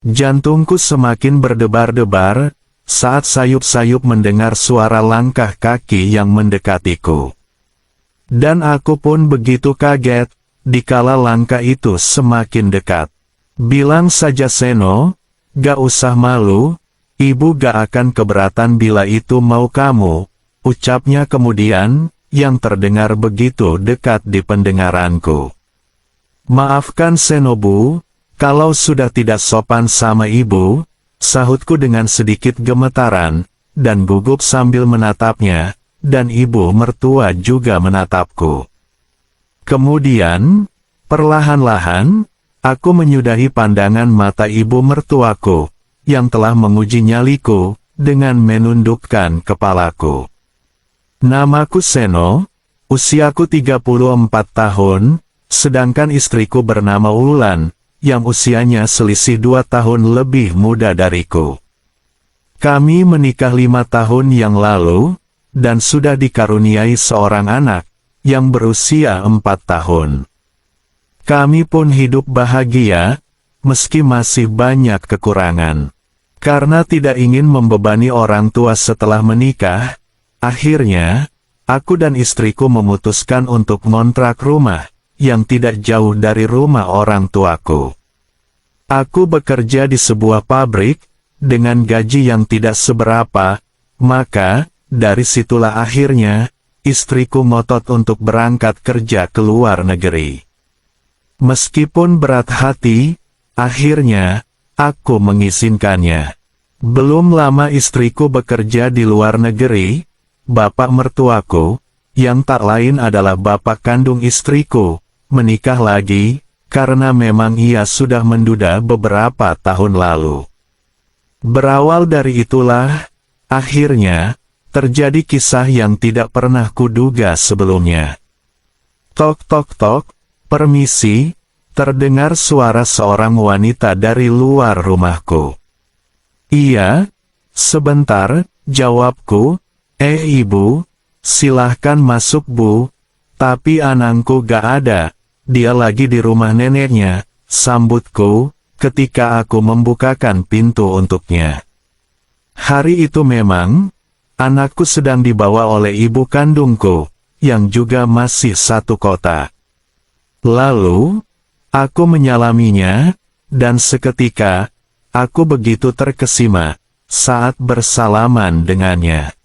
Jantungku semakin berdebar-debar, saat sayup-sayup mendengar suara langkah kaki yang mendekatiku. Dan aku pun begitu kaget, dikala langkah itu semakin dekat. Bilang saja Seno, gak usah malu, ibu gak akan keberatan bila itu mau kamu, ucapnya kemudian, yang terdengar begitu dekat di pendengaranku. Maafkan Senobu, kalau sudah tidak sopan sama ibu, sahutku dengan sedikit gemetaran, dan gugup sambil menatapnya, dan ibu mertua juga menatapku. Kemudian, perlahan-lahan, aku menyudahi pandangan mata ibu mertuaku, yang telah menguji nyaliku, dengan menundukkan kepalaku. Namaku Seno, usiaku 34 tahun, sedangkan istriku bernama Wulan, yang usianya selisih 2 tahun lebih muda dariku. Kami menikah 5 tahun yang lalu, dan sudah dikaruniai seorang anak, yang berusia 4 tahun. Kami pun hidup bahagia, meski masih banyak kekurangan. Karena tidak ingin membebani orang tua setelah menikah, akhirnya, aku dan istriku memutuskan untuk ngontrak rumah, yang tidak jauh dari rumah orang tuaku. Aku bekerja di sebuah pabrik, dengan gaji yang tidak seberapa, maka, dari situlah akhirnya, istriku ngotot untuk berangkat kerja ke luar negeri. Meskipun berat hati, akhirnya, aku mengizinkannya. Belum lama istriku bekerja di luar negeri, bapak mertuaku, yang tak lain adalah bapak kandung istriku, menikah lagi, karena memang ia sudah menduda beberapa tahun lalu. Berawal dari itulah, akhirnya, terjadi kisah yang tidak pernah kuduga sebelumnya. Tok tok tok, permisi, terdengar suara seorang wanita dari luar rumahku. Iya, sebentar, jawabku, ibu, silahkan masuk bu, tapi anakku gak ada. Dia lagi di rumah neneknya, sambutku, ketika aku membukakan pintu untuknya. Hari itu memang, anakku sedang dibawa oleh ibu kandungku, yang juga masih satu kota. Lalu, aku menyalaminya, dan seketika, aku begitu terkesima, saat bersalaman dengannya.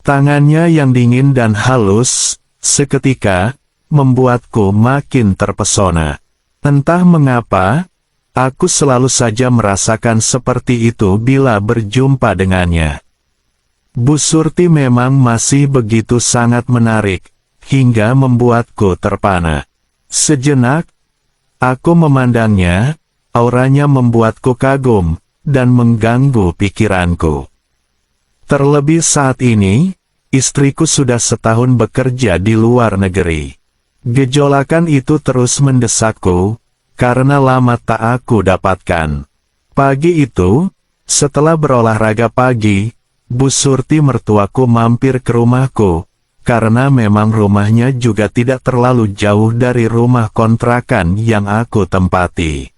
Tangannya yang dingin dan halus, seketika, membuatku makin terpesona. Entah mengapa, aku selalu saja merasakan seperti itu bila berjumpa dengannya. Bu Surti memang masih begitu sangat menarik, hingga membuatku terpana. Sejenak, aku memandangnya, auranya membuatku kagum, dan mengganggu pikiranku. Terlebih saat ini, istriku sudah setahun bekerja di luar negeri. Gejolakan itu terus mendesakku, karena lama tak aku dapatkan. Pagi itu, setelah berolahraga pagi, Bu Surti mertuaku mampir ke rumahku, karena memang rumahnya juga tidak terlalu jauh dari rumah kontrakan yang aku tempati.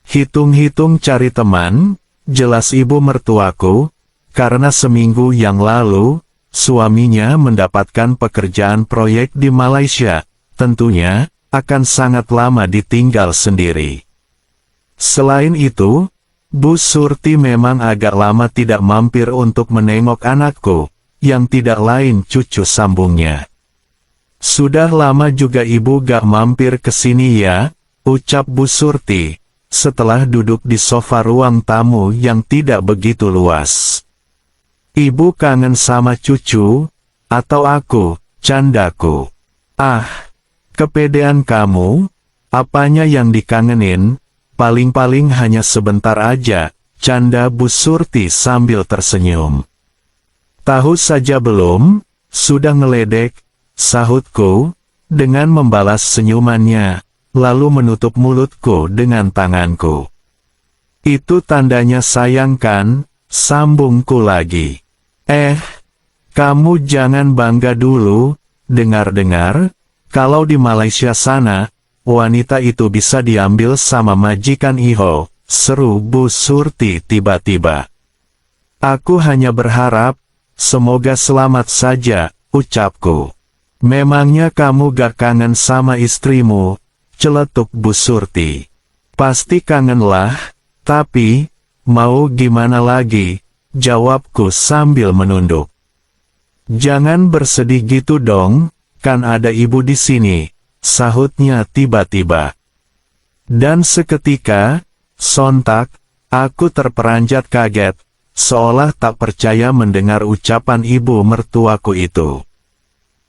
Hitung-hitung cari teman, jelas ibu mertuaku, karena seminggu yang lalu, suaminya mendapatkan pekerjaan proyek di Malaysia, tentunya, akan sangat lama ditinggal sendiri. Selain itu, Bu Surti memang agak lama tidak mampir untuk menengok anakku, yang tidak lain cucu sambungnya. Sudah lama juga ibu gak mampir ke sini ya, ucap Bu Surti, setelah duduk di sofa ruang tamu yang tidak begitu luas. Ibu kangen sama cucu, atau aku, candaku. Ah, kepedean kamu, apanya yang dikangenin, paling-paling hanya sebentar aja, canda Bu Surti sambil tersenyum. Tahu saja belum, sudah ngeledek, sahutku, dengan membalas senyumannya, lalu menutup mulutku dengan tanganku. Itu tandanya sayang kan, sambungku lagi. Kamu jangan bangga dulu, dengar-dengar, kalau di Malaysia sana, wanita itu bisa diambil sama majikan Iho, seru Bu Surti tiba-tiba. Aku hanya berharap, semoga selamat saja, ucapku. Memangnya kamu gak kangen sama istrimu, celetuk Bu Surti. Pasti kangen lah, tapi, mau gimana lagi, jawabku sambil menunduk. Jangan bersedih gitu dong, kan ada ibu di sini, sahutnya tiba-tiba. Dan seketika, sontak, aku terperanjat kaget, seolah tak percaya mendengar ucapan ibu mertuaku itu.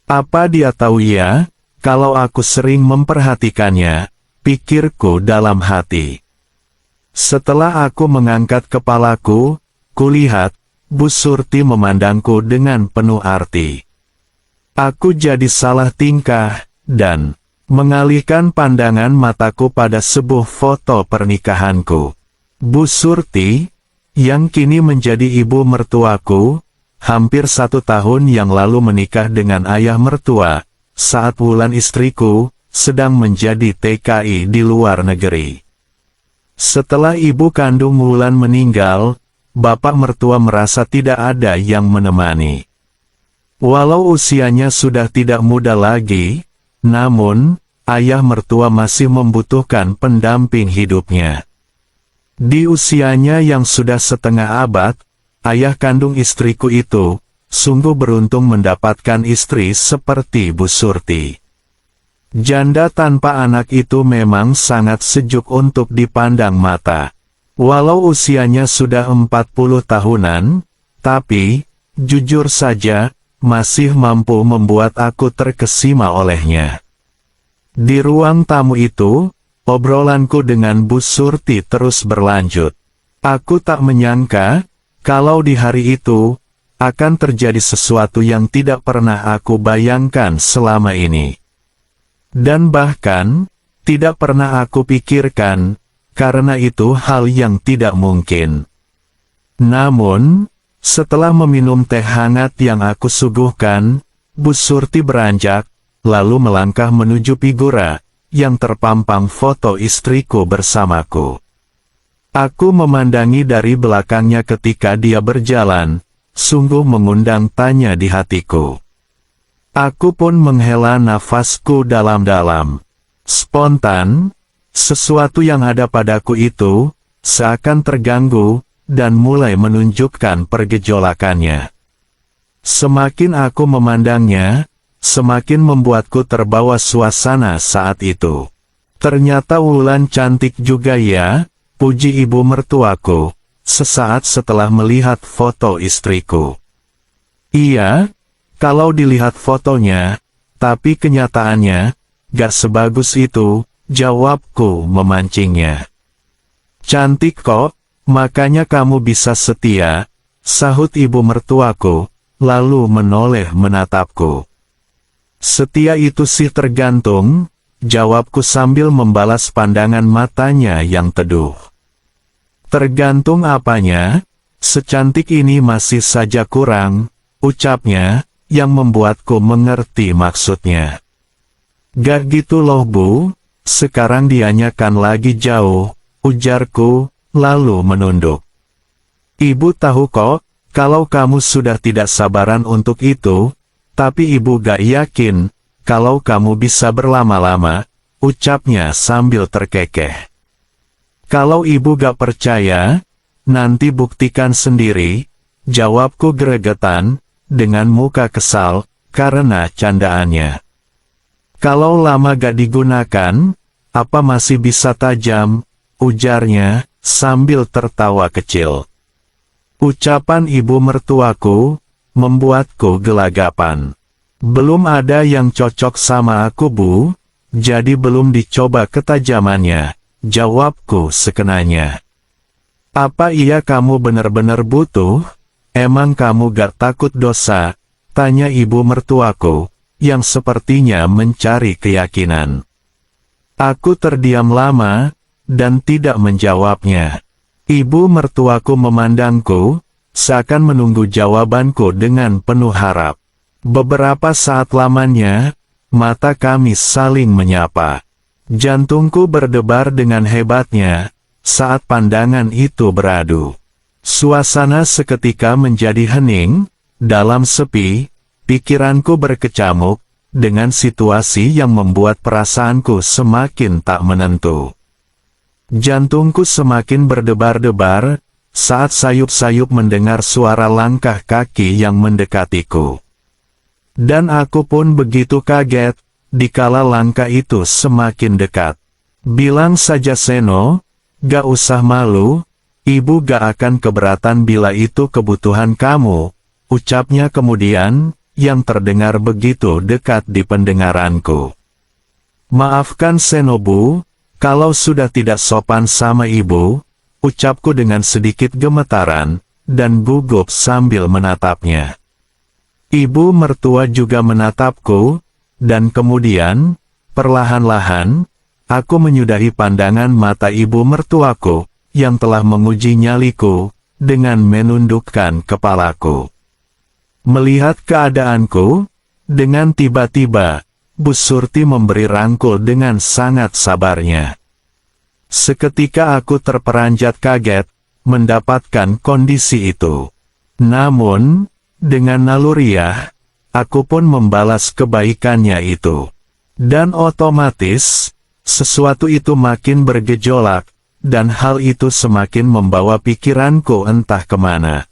Apa dia tahu ya, kalau aku sering memperhatikannya, pikirku dalam hati. Setelah aku mengangkat kepalaku, kulihat, Bu Surti memandangku dengan penuh arti. Aku jadi salah tingkah, dan mengalihkan pandangan mataku pada sebuah foto pernikahanku. Bu Surti, yang kini menjadi ibu mertuaku, hampir 1 tahun yang lalu menikah dengan ayah mertua, saat Wulan istriku, sedang menjadi TKI di luar negeri. Setelah ibu kandung Wulan meninggal, bapak mertua merasa tidak ada yang menemani. Walau usianya sudah tidak muda lagi, namun, ayah mertua masih membutuhkan pendamping hidupnya. Di usianya yang sudah setengah abad, ayah kandung istriku itu, sungguh beruntung mendapatkan istri seperti Bu Surti. Janda tanpa anak itu memang sangat sejuk untuk dipandang mata. Walau usianya sudah 40 tahunan, tapi, jujur saja, masih mampu membuat aku terkesima olehnya. Di ruang tamu itu, obrolanku dengan Bu Surti terus berlanjut. Aku tak menyangka, kalau di hari itu, akan terjadi sesuatu yang tidak pernah aku bayangkan selama ini. Dan bahkan, tidak pernah aku pikirkan, karena itu hal yang tidak mungkin. Namun, setelah meminum teh hangat yang aku suguhkan, Bu Surti beranjak, lalu melangkah menuju figura, yang terpampang foto istriku bersamaku. Aku memandangi dari belakangnya ketika dia berjalan, sungguh mengundang tanya di hatiku. Aku pun menghela nafasku dalam-dalam. Spontan, sesuatu yang ada padaku itu, seakan terganggu, dan mulai menunjukkan pergejolakannya. Semakin aku memandangnya, semakin membuatku terbawa suasana saat itu. Ternyata Wulan cantik juga ya, puji ibu mertuaku, sesaat setelah melihat foto istriku. Iya, kalau dilihat fotonya, tapi kenyataannya, gak sebagus itu, jawabku memancingnya. Cantik kok, makanya kamu bisa setia, sahut ibu mertuaku, lalu menoleh menatapku. Setia itu sih tergantung, jawabku sambil membalas pandangan matanya yang teduh. Tergantung apanya, secantik ini masih saja kurang, ucapnya, yang membuatku mengerti maksudnya. Gak gitu loh Bu, sekarang dianya kan lagi jauh, ujarku, lalu menunduk. Ibu tahu kok, kalau kamu sudah tidak sabaran untuk itu, tapi ibu gak yakin, kalau kamu bisa berlama-lama, ucapnya sambil terkekeh. Kalau ibu gak percaya, nanti buktikan sendiri, jawabku gregetan, dengan muka kesal, karena candaannya. Kalau lama gak digunakan, apa masih bisa tajam, ujarnya, sambil tertawa kecil. Ucapan ibu mertuaku, membuatku gelagapan. Belum ada yang cocok sama aku Bu, jadi belum dicoba ketajamannya, jawabku sekenanya. Apa iya kamu benar-benar butuh? Emang kamu gak takut dosa? Tanya ibu mertuaku, yang sepertinya mencari keyakinan. Aku terdiam lama, dan tidak menjawabnya. Ibu mertuaku memandangku, seakan menunggu jawabanku dengan penuh harap. Beberapa saat lamanya, mata kami saling menyapa. Jantungku berdebar dengan hebatnya, saat pandangan itu beradu. Suasana seketika menjadi hening, dalam sepi, pikiranku berkecamuk, dengan situasi yang membuat perasaanku semakin tak menentu. Jantungku semakin berdebar-debar, saat sayup-sayup mendengar suara langkah kaki yang mendekatiku. Dan aku pun begitu kaget, dikala langkah itu semakin dekat. Bilang saja Seno, gak usah malu, ibu gak akan keberatan bila itu kebutuhan kamu, ucapnya kemudian, yang terdengar begitu dekat di pendengaranku. Maafkan Senobu, kalau sudah tidak sopan sama ibu, ucapku dengan sedikit gemetaran, dan gugup sambil menatapnya. Ibu mertua juga menatapku, dan kemudian, perlahan-lahan, aku menyudahi pandangan mata ibu mertuaku, yang telah menguji nyaliku, dengan menundukkan kepalaku. Melihat keadaanku, dengan tiba-tiba, Bu Surti memberi rangkul dengan sangat sabarnya. Seketika aku terperanjat kaget, mendapatkan kondisi itu. Namun, dengan naluriah, aku pun membalas kebaikannya itu. Dan otomatis, sesuatu itu makin bergejolak, dan hal itu semakin membawa pikiranku entah kemana.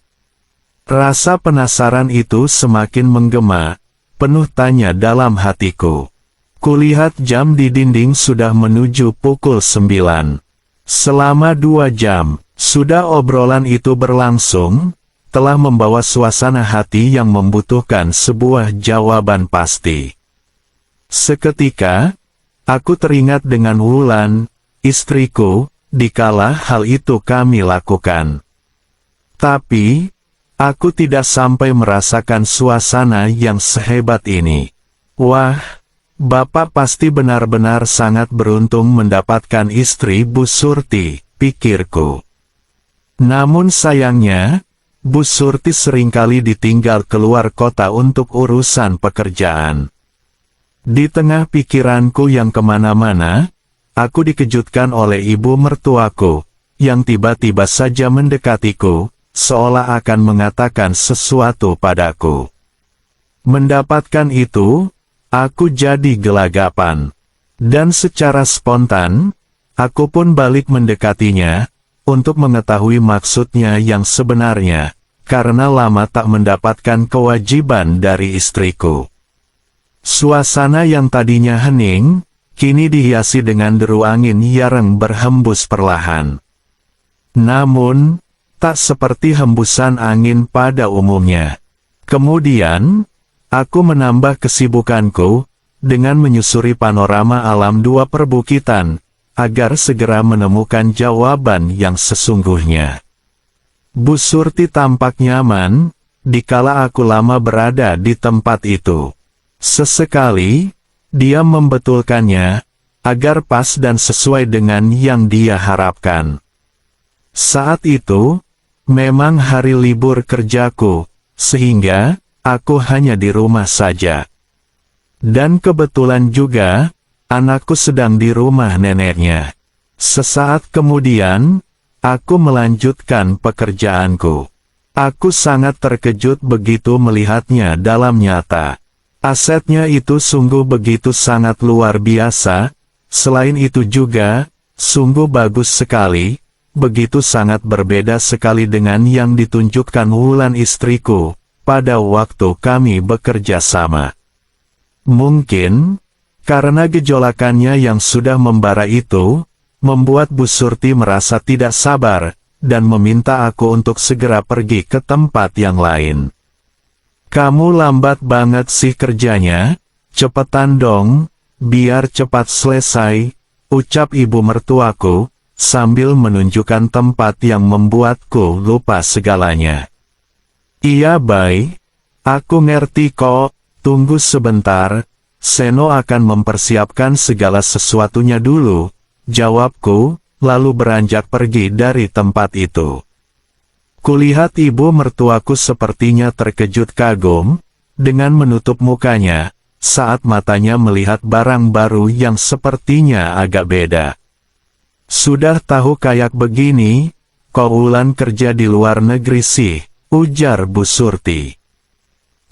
Rasa penasaran itu semakin menggema, penuh tanya dalam hatiku. Kulihat jam di dinding sudah menuju pukul 9. Selama 2 jam, sudah obrolan itu berlangsung, telah membawa suasana hati yang membutuhkan sebuah jawaban pasti. Seketika, aku teringat dengan Wulan, istriku, dikala hal itu kami lakukan. Tapi, aku tidak sampai merasakan suasana yang sehebat ini. Wah, Bapak pasti benar-benar sangat beruntung mendapatkan istri Bu Surti, pikirku. Namun sayangnya, Bu Surti seringkali ditinggal keluar kota untuk urusan pekerjaan. Di tengah pikiranku yang kemana-mana, aku dikejutkan oleh ibu mertuaku, yang tiba-tiba saja mendekatiku, seolah akan mengatakan sesuatu padaku. Mendapatkan itu, aku jadi gelagapan. Dan secara spontan, aku pun balik mendekatinya, untuk mengetahui maksudnya yang sebenarnya, karena lama tak mendapatkan kewajiban dari istriku. Suasana yang tadinya hening, kini dihiasi dengan deru angin yang berhembus perlahan. Namun, tak seperti hembusan angin pada umumnya. Kemudian, aku menambah kesibukanku, dengan menyusuri panorama alam 2 perbukitan, agar segera menemukan jawaban yang sesungguhnya. Bu Surti tampak nyaman, dikala aku lama berada di tempat itu. Sesekali, dia membetulkannya, agar pas dan sesuai dengan yang dia harapkan. Saat itu, memang hari libur kerjaku, sehingga, aku hanya di rumah saja. Dan kebetulan juga, anakku sedang di rumah neneknya. Sesaat kemudian, aku melanjutkan pekerjaanku. Aku sangat terkejut begitu melihatnya dalam nyata. Asetnya itu sungguh begitu sangat luar biasa, selain itu juga, sungguh bagus sekali, begitu sangat berbeda sekali dengan yang ditunjukkan Wulan istriku, pada waktu kami bekerja sama. Mungkin, karena gejolakannya yang sudah membara itu, membuat Bu Surti merasa tidak sabar, dan meminta aku untuk segera pergi ke tempat yang lain. Kamu lambat banget sih kerjanya, cepetan dong, biar cepat selesai, ucap ibu mertuaku, sambil menunjukkan tempat yang membuatku lupa segalanya. Iya Bay, aku ngerti kok, tunggu sebentar, Seno akan mempersiapkan segala sesuatunya dulu, jawabku, lalu beranjak pergi dari tempat itu. Kulihat ibu mertuaku sepertinya terkejut kagum, dengan menutup mukanya, saat matanya melihat barang baru yang sepertinya agak beda. Sudah tahu kayak begini, kok Wulan kerja di luar negeri sih, ujar Bu Surti.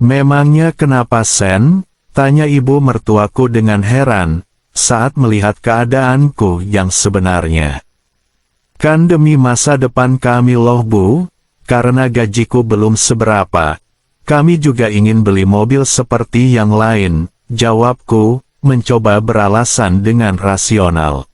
Memangnya kenapa Sen? Tanya ibu mertuaku dengan heran, saat melihat keadaanku yang sebenarnya. Kan demi masa depan kami loh Bu, karena gajiku belum seberapa. Kami juga ingin beli mobil seperti yang lain, jawabku, mencoba beralasan dengan rasional.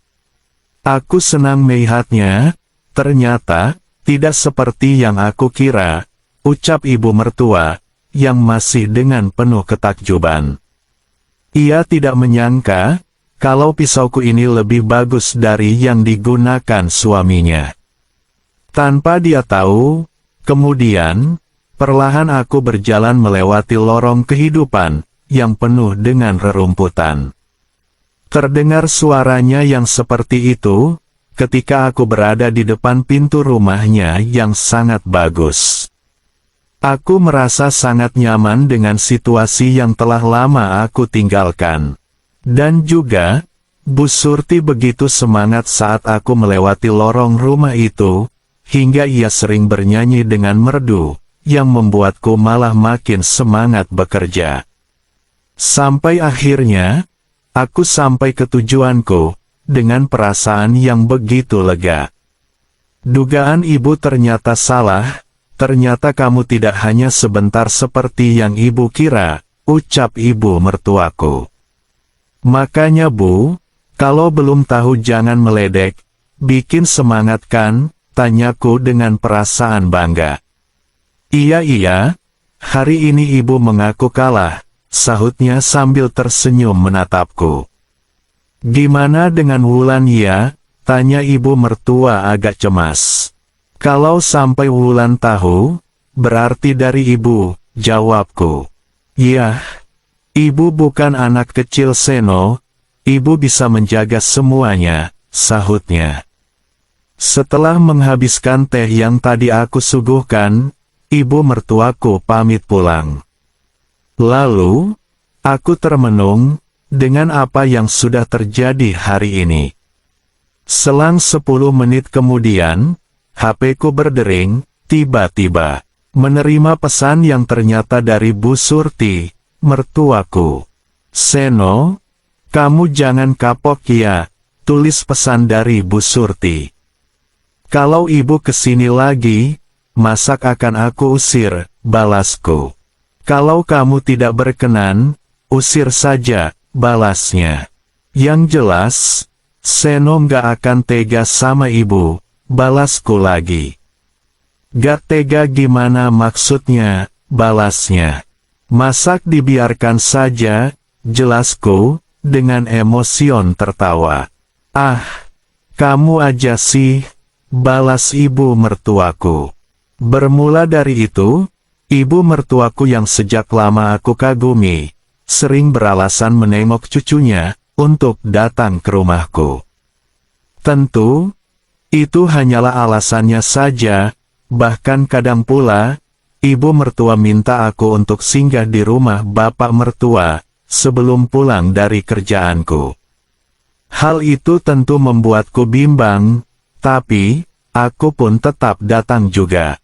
Aku senang melihatnya, ternyata, tidak seperti yang aku kira, ucap ibu mertua, yang masih dengan penuh ketakjuban. Ia tidak menyangka, kalau pisauku ini lebih bagus dari yang digunakan suaminya. Tanpa dia tahu, kemudian, perlahan aku berjalan melewati lorong kehidupan, yang penuh dengan rerumputan. Terdengar suaranya yang seperti itu, ketika aku berada di depan pintu rumahnya yang sangat bagus. Aku merasa sangat nyaman dengan situasi yang telah lama aku tinggalkan. Dan juga, Bu Surti begitu semangat saat aku melewati lorong rumah itu, hingga ia sering bernyanyi dengan merdu, yang membuatku malah makin semangat bekerja. Sampai akhirnya, aku sampai ke tujuanku, dengan perasaan yang begitu lega. Dugaan ibu ternyata salah, ternyata kamu tidak hanya sebentar seperti yang ibu kira, ucap ibu mertuaku. Makanya Bu, kalau belum tahu jangan meledek, bikin semangat kan, tanyaku dengan perasaan bangga. Iya, hari ini ibu mengaku kalah, sahutnya sambil tersenyum menatapku. Gimana dengan Wulan ya? Tanya ibu mertua agak cemas. Kalau sampai Wulan tahu, berarti dari ibu, jawabku. Yah, ibu bukan anak kecil Seno, ibu bisa menjaga semuanya, sahutnya. Setelah menghabiskan teh yang tadi aku suguhkan, ibu mertuaku pamit pulang. Lalu, aku termenung, dengan apa yang sudah terjadi hari ini. Selang 10 menit kemudian, HP-ku berdering, tiba-tiba, menerima pesan yang ternyata dari Bu Surti, mertuaku. Seno, kamu jangan kapok ya, tulis pesan dari Bu Surti. Kalau ibu kesini lagi, masak akan aku usir, balasku. Kalau kamu tidak berkenan, usir saja, balasnya. Yang jelas, Seno gak akan tega sama ibu, balasku lagi. Gak tega gimana maksudnya, balasnya. Masak dibiarkan saja, jelasku, dengan emosion tertawa. Ah, kamu aja sih, balas ibu mertuaku. Bermula dari itu, ibu mertuaku yang sejak lama aku kagumi, sering beralasan menengok cucunya, untuk datang ke rumahku. Tentu, itu hanyalah alasannya saja, bahkan kadang pula, ibu mertua minta aku untuk singgah di rumah bapak mertua, sebelum pulang dari kerjaanku. Hal itu tentu membuatku bimbang, tapi, aku pun tetap datang juga.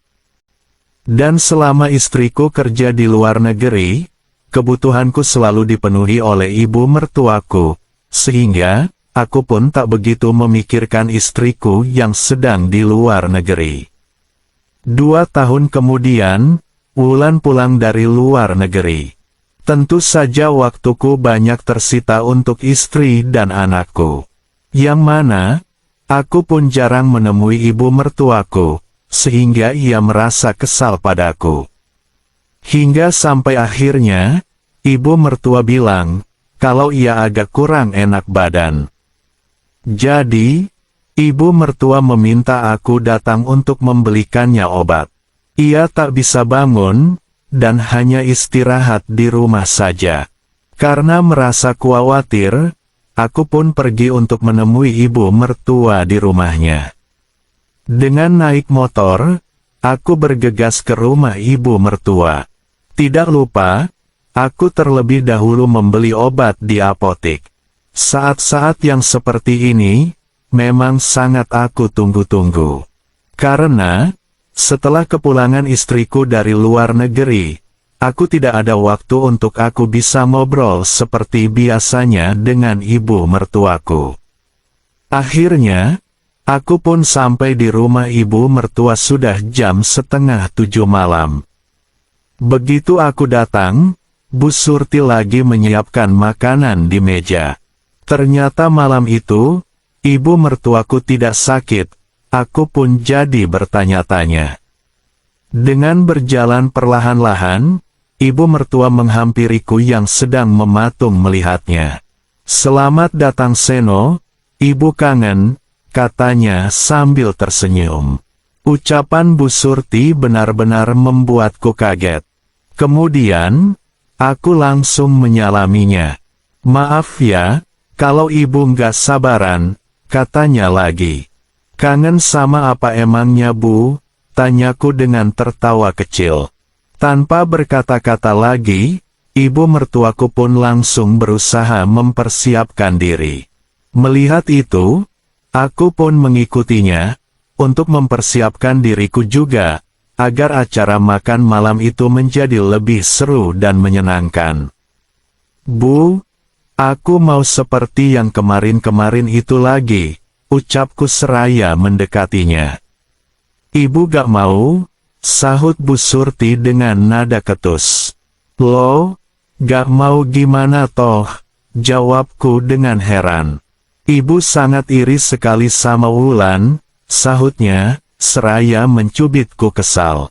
Dan selama istriku kerja di luar negeri, kebutuhanku selalu dipenuhi oleh ibu mertuaku, sehingga, aku pun tak begitu memikirkan istriku yang sedang di luar negeri. 2 tahun kemudian, Wulan pulang dari luar negeri. Tentu saja waktuku banyak tersita untuk istri dan anakku. Yang mana, aku pun jarang menemui ibu mertuaku, sehingga ia merasa kesal padaku. Hingga sampai akhirnya, ibu mertua bilang, kalau ia agak kurang enak badan. Jadi, ibu mertua meminta aku datang untuk membelikannya obat. Ia tak bisa bangun, dan hanya istirahat di rumah saja. Karena merasa khawatir, aku pun pergi untuk menemui ibu mertua di rumahnya. Dengan naik motor, aku bergegas ke rumah ibu mertua. Tidak lupa, aku terlebih dahulu membeli obat di apotek. Saat-saat yang seperti ini, memang sangat aku tunggu-tunggu. Karena, setelah kepulangan istriku dari luar negeri, aku tidak ada waktu untuk aku bisa ngobrol seperti biasanya dengan ibu mertuaku. Akhirnya, aku pun sampai di rumah ibu mertua sudah jam 6:30 malam. Begitu aku datang, Bu Surti lagi menyiapkan makanan di meja. Ternyata malam itu, ibu mertuaku tidak sakit. Aku pun jadi bertanya-tanya. Dengan berjalan perlahan-lahan, ibu mertua menghampiriku yang sedang mematung melihatnya. "Selamat datang Seno, ibu kangen," katanya sambil tersenyum. Ucapan Bu Surti benar-benar membuatku kaget. Kemudian, aku langsung menyalaminya. "Maaf ya, kalau ibu nggak sabaran," katanya lagi. "Kangen sama apa emangnya Bu?" tanyaku dengan tertawa kecil. Tanpa berkata-kata lagi, ibu mertuaku pun langsung berusaha mempersiapkan diri. Melihat itu, aku pun mengikutinya, untuk mempersiapkan diriku juga, agar acara makan malam itu menjadi lebih seru dan menyenangkan. "Bu, aku mau seperti yang kemarin-kemarin itu lagi," ucapku seraya mendekatinya. "Ibu gak mau?" sahut Bu Surti dengan nada ketus. "Loh, gak mau gimana toh?" jawabku dengan heran. "Ibu sangat iri sekali sama Wulan," sahutnya, seraya mencubitku kesal.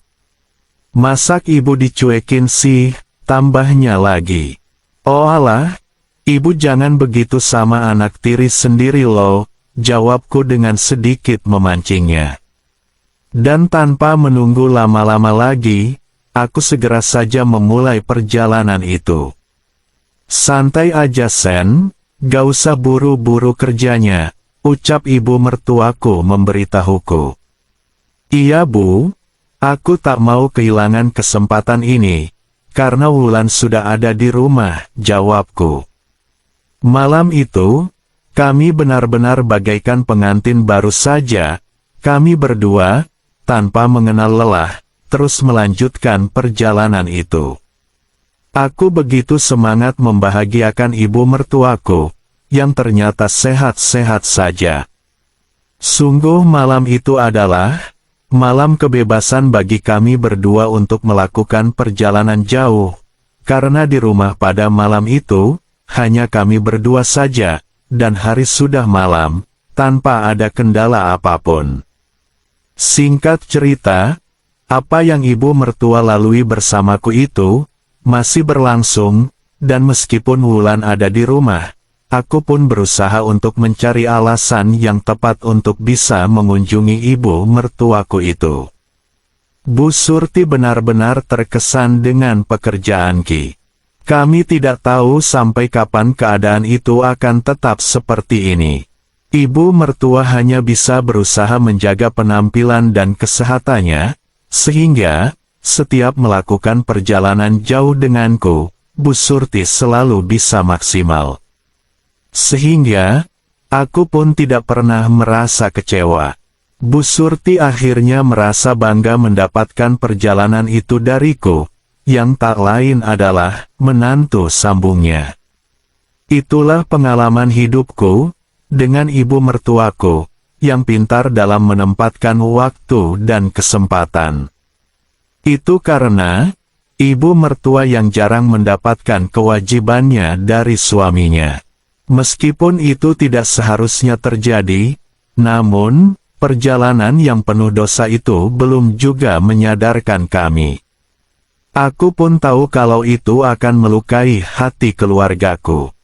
"Masak ibu dicuekin sih," tambahnya lagi. "Oh alah, ibu jangan begitu sama anak tiri sendiri loh," jawabku dengan sedikit memancingnya. Dan tanpa menunggu lama-lama lagi, aku segera saja memulai perjalanan itu. "Santai aja Sen, gak usah buru-buru kerjanya," ucap ibu mertuaku memberitahuku. "Iya Bu, aku tak mau kehilangan kesempatan ini, karena Wulan sudah ada di rumah," jawabku. Malam itu, kami benar-benar bagaikan pengantin baru saja. Kami berdua, tanpa mengenal lelah, terus melanjutkan perjalanan itu. Aku begitu semangat membahagiakan ibu mertuaku, yang ternyata sehat-sehat saja. Sungguh malam itu adalah malam kebebasan bagi kami berdua untuk melakukan perjalanan jauh, karena di rumah pada malam itu, hanya kami berdua saja, dan hari sudah malam, tanpa ada kendala apapun. Singkat cerita, apa yang ibu mertua lalui bersamaku itu, masih berlangsung, dan meskipun Wulan ada di rumah, aku pun berusaha untuk mencari alasan yang tepat untuk bisa mengunjungi ibu mertuaku itu. Bu Surti benar-benar terkesan dengan pekerjaan Ki. Kami tidak tahu sampai kapan keadaan itu akan tetap seperti ini. Ibu mertua hanya bisa berusaha menjaga penampilan dan kesehatannya, sehingga, setiap melakukan perjalanan jauh denganku, Bu Surti selalu bisa maksimal. Sehingga, aku pun tidak pernah merasa kecewa. Bu Surti akhirnya merasa bangga mendapatkan perjalanan itu dariku, yang tak lain adalah menantu sambungnya. Itulah pengalaman hidupku dengan ibu mertuaku, yang pintar dalam menempatkan waktu dan kesempatan. Itu karena ibu mertua yang jarang mendapatkan kewajibannya dari suaminya. Meskipun itu tidak seharusnya terjadi, namun perjalanan yang penuh dosa itu belum juga menyadarkan kami. Aku pun tahu kalau itu akan melukai hati keluargaku.